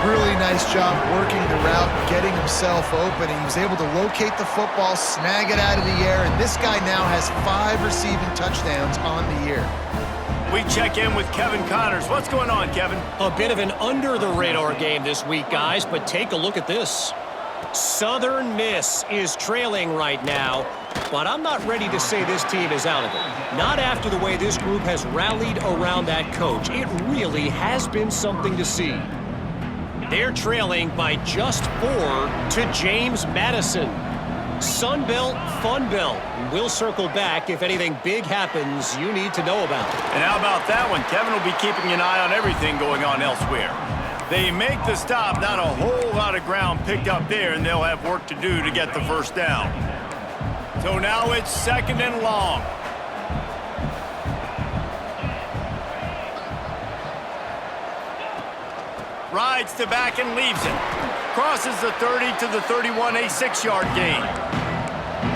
Really nice job working the route, getting himself open. He was able to locate the football, snag it out of the air, and this guy now has 5 receiving touchdowns on the year. We check in with Kevin Connors. What's going on, Kevin? A bit of an under-the-radar game this week, guys, but take a look at this. Southern Miss is trailing right now, but I'm not ready to say this team is out of it. Not after the way this group has rallied around that coach. It really has been something to see. They're trailing by just 4 to James Madison. Sunbelt, Funbelt. We'll circle back if anything big happens you need to know about. And how about that one? Kevin will be keeping an eye on everything going on elsewhere. They make the stop, not a whole lot of ground picked up there, and they'll have work to do to get the first down. So now it's second and long. Rides the back and leaves it. Crosses the 30 to the 31, a 6-yard gain.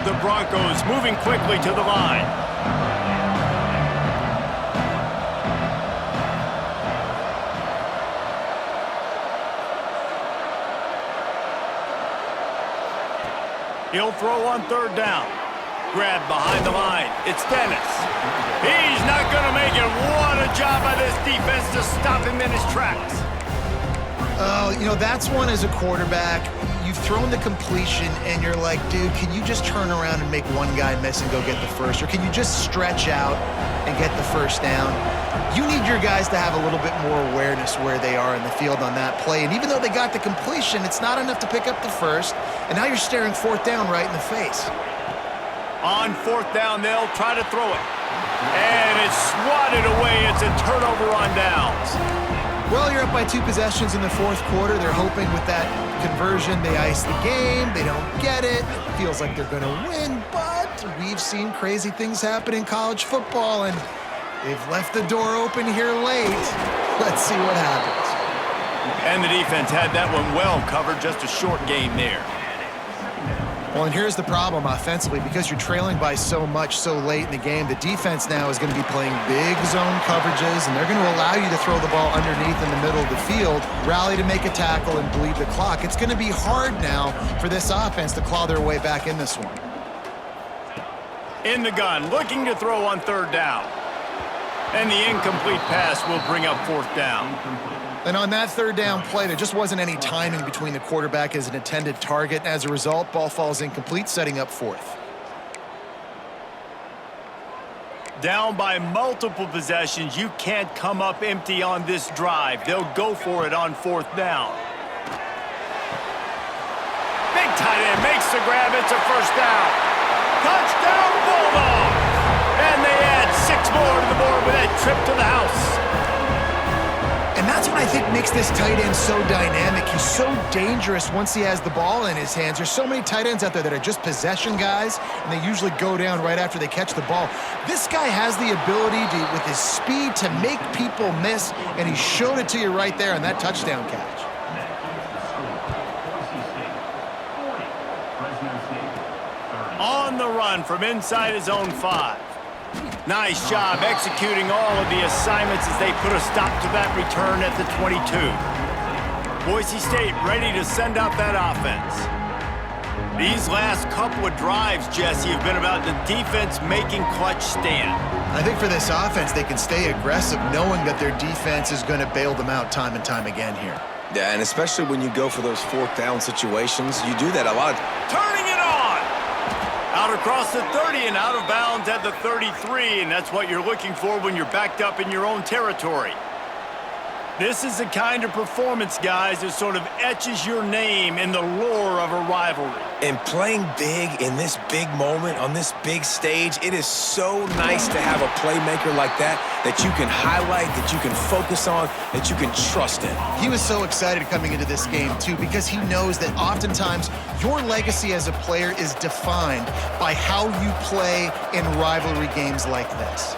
The Broncos moving quickly to the line. He'll throw on third down. Grab behind the line. It's Dennis. He's not going to make it. What a job by this defense to stop him in his tracks. Oh, you know, that's one as a quarterback. You've thrown the completion, and you're like, dude, can you just turn around and make one guy miss and go get the first? Or can you just stretch out and get the first down? You need your guys to have a little bit more awareness where they are in the field on that play. And even though they got the completion, it's not enough to pick up the first. And now you're staring fourth down right in the face. On fourth down, they'll try to throw it. And it's swatted away. It's a turnover on downs. Well, you're up by 2 possessions in the fourth quarter. They're hoping with that conversion they ice the game. They don't get it. Feels like they're going to win, but we've seen crazy things happen in college football, and they've left the door open here late. Let's see what happens. And the defense had that one well covered. Just a short game there. Well, and here's the problem offensively. Because you're trailing by so much so late in the game, the defense now is going to be playing big zone coverages, and they're going to allow you to throw the ball underneath in the middle of the field, rally to make a tackle, and bleed the clock. It's going to be hard now for this offense to claw their way back in this one. In the gun, looking to throw on third down. And the incomplete pass will bring up fourth down. And on that third down play, there just wasn't any timing between the quarterback and his intended target. As a result, ball falls incomplete, setting up fourth. Down by multiple possessions, you can't come up empty on this drive. They'll go for it on fourth down. Big tight end makes the grab. It's a first down. Touchdown, Bulldogs! And they add 6 more to the board with that trip to the house. And that's That's what I think makes this tight end so dynamic. He's so dangerous once he has the ball in his hands. There's so many tight ends out there that are just possession guys, and they usually go down right after they catch the ball. This guy has the ability to, with his speed, to make people miss, and he showed it to you right there on that touchdown catch. On the run from inside his own 5. Nice job executing all of the assignments as they put a stop to that return at the 22. Boise State ready to send out that offense. These last couple of drives, Jesse, have been about the defense making clutch stand. I think for this offense, they can stay aggressive knowing that their defense is going to bail them out time and time again here. Yeah, and especially when you go for those 4th down situations, you do that a lot. Turning it on! Out across the 30 and out of bounds at the 33, and that's what you're looking for when you're backed up in your own territory. This is the kind of performance, guys, that sort of etches your name in the lore of a rivalry. And playing big in this big moment, on this big stage, it is so nice to have a playmaker like that you can highlight, that you can focus on, that you can trust in. He was so excited coming into this game, too, because he knows that oftentimes your legacy as a player is defined by how you play in rivalry games like this.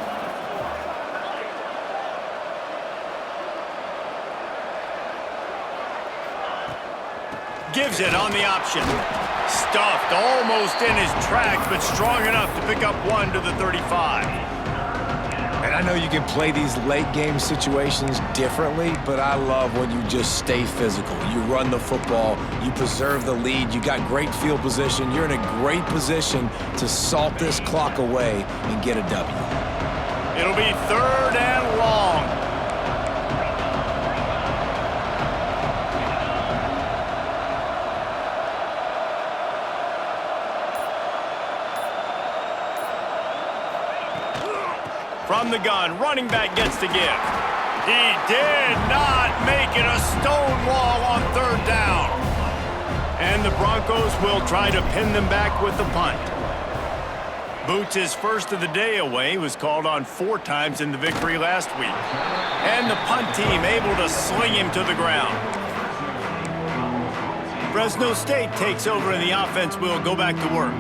Gives it on the option. Stuffed almost in his tracks, but strong enough to pick up 1 to the 35. And I know you can play these late game situations differently, but I love when you just stay physical. You run the football, you preserve the lead, you got great field position, you're in a great position to salt this clock away and get a W. It'll be 3rd and long. From the gun, running back gets the give. He did not make it a stone wall on 3rd down. And the Broncos will try to pin them back with the punt. Boots' first of the day away was called on 4 times in the victory last week. And the punt team able to sling him to the ground. Fresno State takes over and the offense will go back to work.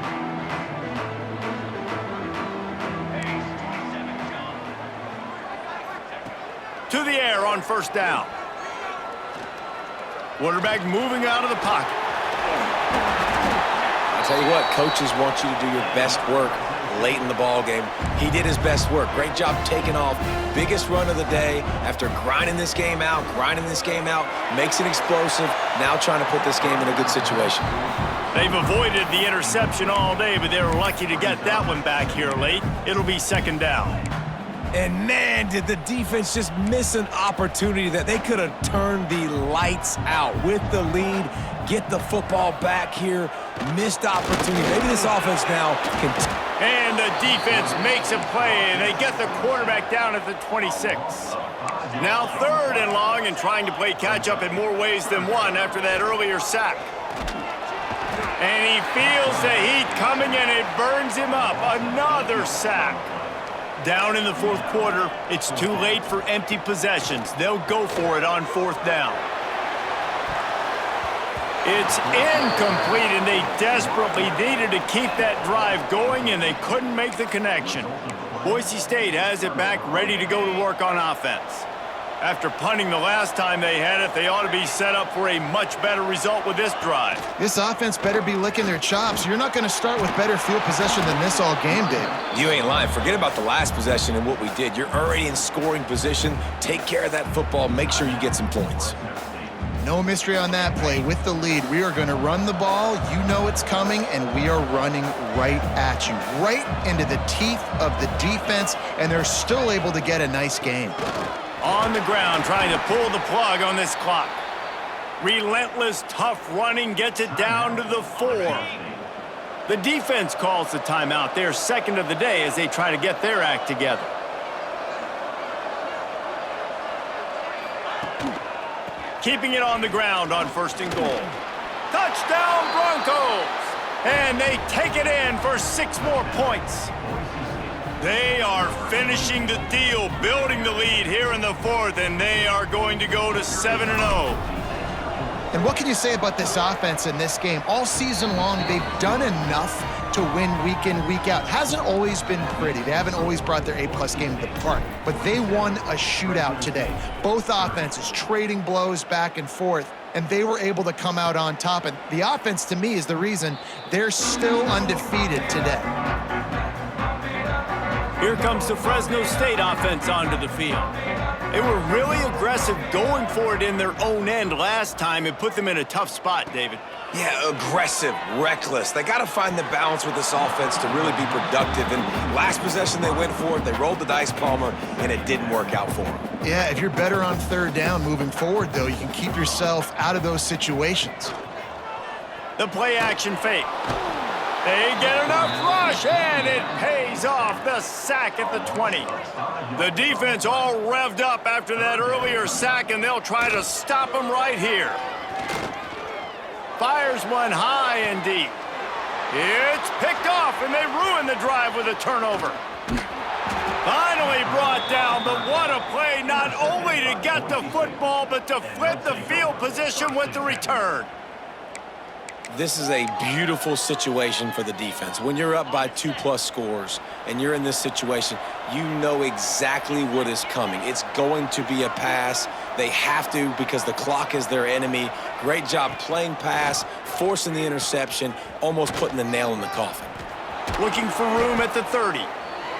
To the air on 1st down. Quarterback moving out of the pocket. I tell you what, coaches want you to do your best work late in the ball game. He did his best work. Great job taking off. Biggest run of the day after grinding this game out, makes it explosive. Now trying to put this game in a good situation. They've avoided the interception all day, but they were lucky to get that one back here late. It'll be 2nd down. And man, did the defense just miss an opportunity that they could have turned the lights out with the lead, get the football back here, missed opportunity. Maybe this offense now can... And the defense makes a play, and they get the quarterback down at the 26. Now 3rd and long and trying to play catch-up in more ways than one after that earlier sack. And he feels the heat coming, and it burns him up. Another sack. Down in the 4th quarter, it's too late for empty possessions. They'll go for it on 4th down. It's incomplete, and they desperately needed to keep that drive going, and they couldn't make the connection. Boise State has it back, ready to go to work on offense. After punting the last time they had it, they ought to be set up for a much better result with this drive. This offense better be licking their chops. You're not going to start with better field possession than this all game did. You ain't lying. Forget about the last possession and what we did. You're already in scoring position. Take care of that football. Make sure you get some points. No mystery on that play. With the lead, we are going to run the ball. You know it's coming, and we are running right at you, right into the teeth of the defense, and they're still able to get a nice game. On the ground, trying to pull the plug on this clock. Relentless, tough running gets it down to the 4. The defense calls the timeout. Their 2nd of the day as they try to get their act together. Keeping it on the ground on 1st and goal. Touchdown, Broncos! And they take it in for 6 more points. They are finishing the deal, building the lead here in the fourth, and they are going to go to 7-0. And what can you say about this offense in this game? All season long, they've done enough to win week in, week out. Hasn't always been pretty. They haven't always brought their A-plus game to the park, but they won a shootout today. Both offenses trading blows back and forth, and they were able to come out on top. And the offense, to me, is the reason they're still undefeated today. Here comes the Fresno State offense onto the field. They were really aggressive going for it in their own end last time and put them in a tough spot, David. Yeah, aggressive, reckless. They got to find the balance with this offense to really be productive. And last possession they went for it, they rolled the dice, Palmer, and it didn't work out for them. Yeah, if you're better on third down moving forward, though, you can keep yourself out of those situations. The play action fake. They get enough rush, and it pays off. The sack at the 20. The defense all revved up after that earlier sack, and they'll try to stop them right here. Fires one high and deep. It's picked off, and they ruin the drive with a turnover. Finally brought down, but what a play, not only to get the football, but to flip the field position with the return. This is a beautiful situation for the defense. When you're up by 2+ scores and you're in this situation, you know exactly what is coming. It's going to be a pass. They have to because the clock is their enemy. Great job playing pass, forcing the interception, almost putting the nail in the coffin. Looking for room at the 30.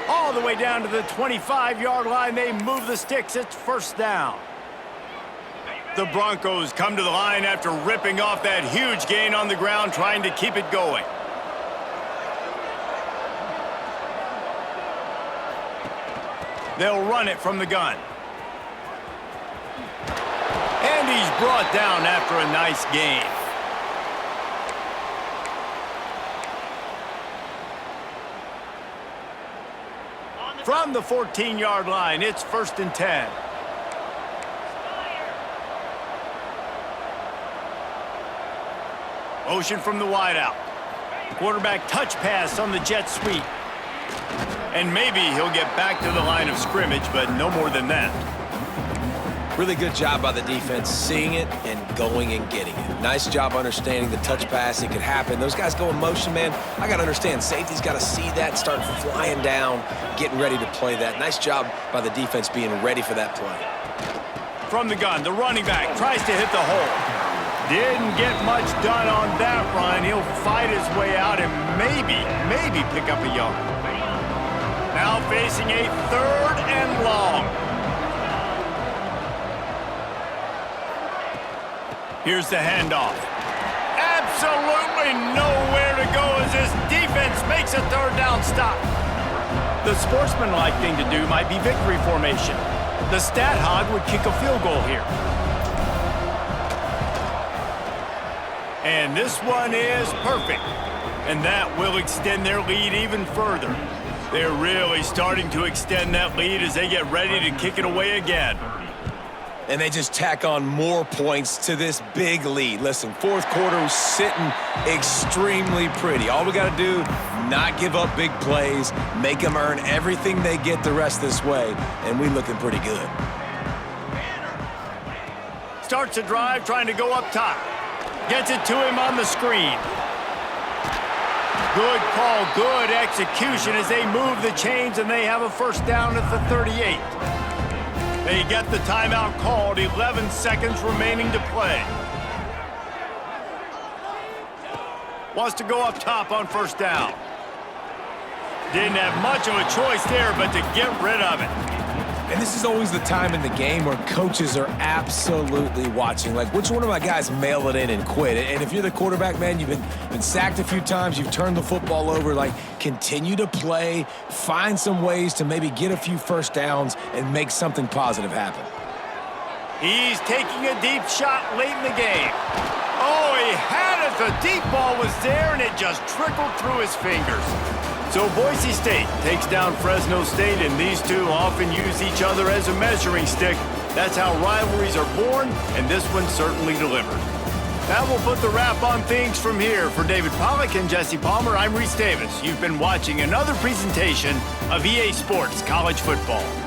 All the way down to the 25-yard line, they move the sticks. It's first down. The Broncos come to the line after ripping off that huge gain on the ground, trying to keep it going. They'll run it from the gun. And he's brought down after a nice gain. From the 14-yard line, it's 1st and 10. Motion from the wideout. Quarterback touch pass on the jet sweep. And maybe he'll get back to the line of scrimmage, but no more than that. Really good job by the defense, seeing it and going and getting it. Nice job understanding the touch pass. It could happen. Those guys go in motion, man. I got to understand, safety's got to see that, start flying down, getting ready to play that. Nice job by the defense being ready for that play. From the gun, the running back tries to hit the hole. Didn't get much done on that run. He'll fight his way out and maybe pick up a yard. Now facing a 3rd and long. Here's the handoff. Absolutely nowhere to go as this defense makes a 3rd down stop. The sportsmanlike thing to do might be victory formation. The stat hog would kick a field goal here. And this one is perfect. And that will extend their lead even further. They're really starting to extend that lead as they get ready to kick it away again. And they just tack on more points to this big lead. Listen, 4th quarter sitting extremely pretty. All we got to do, not give up big plays, make them earn everything they get the rest this way, and we looking pretty good. Starts a drive trying to go up top. Gets it to him on the screen. Good call, good execution as they move the chains, and they have a 1st down at the 38. They get the timeout called, 11 seconds remaining to play. Wants to go up top on 1st down. Didn't have much of a choice there, but to get rid of it. And this is always the time in the game where coaches are absolutely watching. Like, which one of my guys mail it in and quit? And if you're the quarterback, man, you've been sacked a few times, you've turned the football over, like, continue to play, find some ways to maybe get a few 1st downs and make something positive happen. He's taking a deep shot late in the game. Oh, he had it. The deep ball was there, and it just trickled through his fingers. So Boise State takes down Fresno State, and these two often use each other as a measuring stick. That's how rivalries are born, and this one certainly delivered. That will put the wrap on things from here. For David Pollack and Jesse Palmer, I'm Reese Davis. You've been watching another presentation of EA Sports College Football.